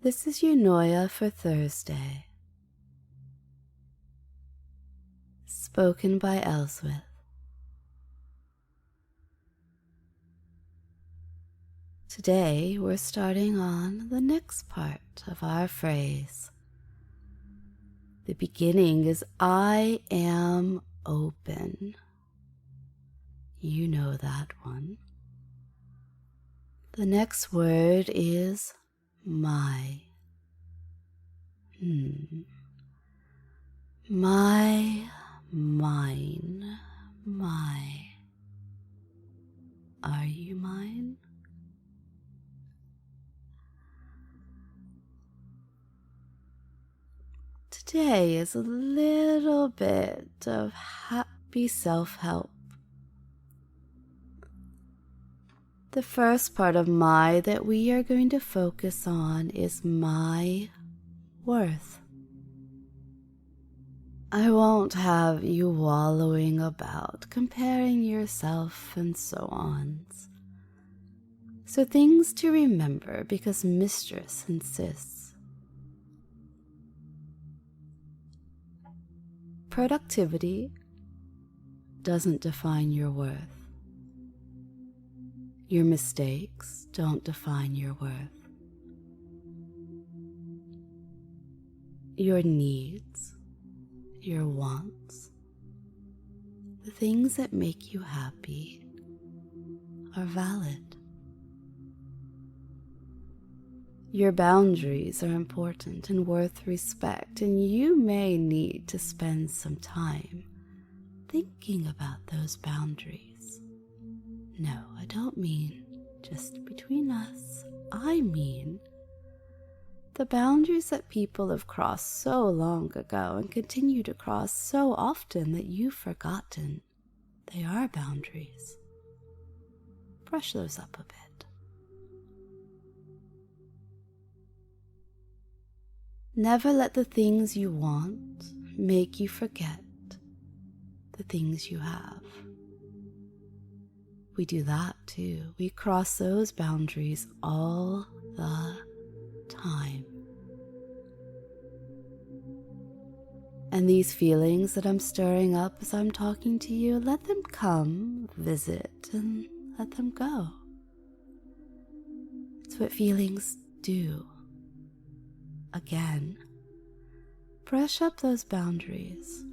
This is Eunoia for Thursday. Spoken by Elswyth. Today we're starting on the next part of our phrase. The beginning is I am open. You know that one. The next word is my. My, mine, my. Are you mine? Today is a little bit of happy self-help. The first part of my that we are going to focus on is my worth. I won't have you wallowing about, comparing yourself and so on. So things to remember because Mistress insists. Productivity doesn't define your worth. Your mistakes don't define your worth. Your needs, your wants, the things that make you happy are valid. Your boundaries are important and worth respect, and you may need to spend some time thinking about those boundaries. No, I don't mean just between us. I mean the boundaries that people have crossed so long ago and continue to cross so often that you've forgotten they are boundaries. Brush those up a bit. Never let the things you want make you forget the things you have. We do that too. We cross those boundaries all the time. And these feelings that I'm stirring up as I'm talking to you, let them come, visit, and let them go. It's what feelings do. Again, brush up those boundaries,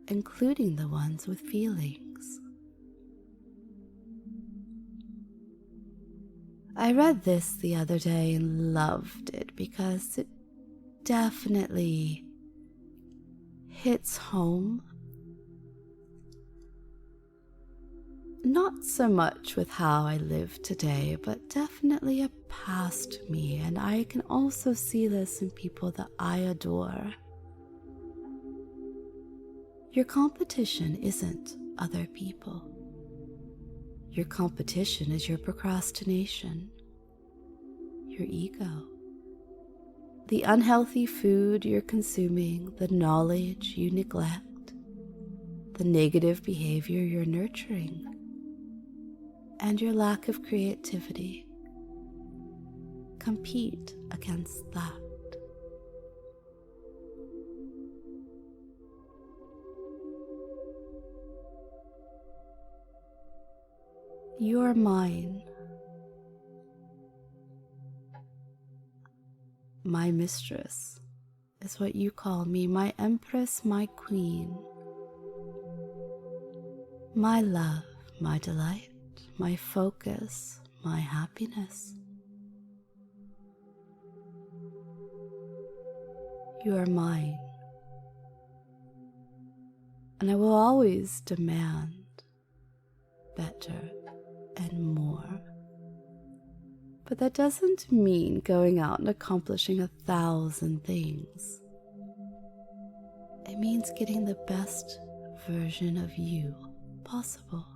including the ones with feelings. I read this the other day and loved it because it definitely hits home. Not so much with how I live today, but definitely a past me, and I can also see this in people that I adore. Your competition isn't other people. Your competition is your procrastination, your ego, the unhealthy food you're consuming, the knowledge you neglect, the negative behavior you're nurturing, and your lack of creativity. Compete against that. You're mine. My mistress is what you call me, my empress, my queen. My love, my delight, my focus, my happiness. You are mine. And I will always demand better and more. But that doesn't mean going out and accomplishing 1,000 things. It means getting the best version of you possible.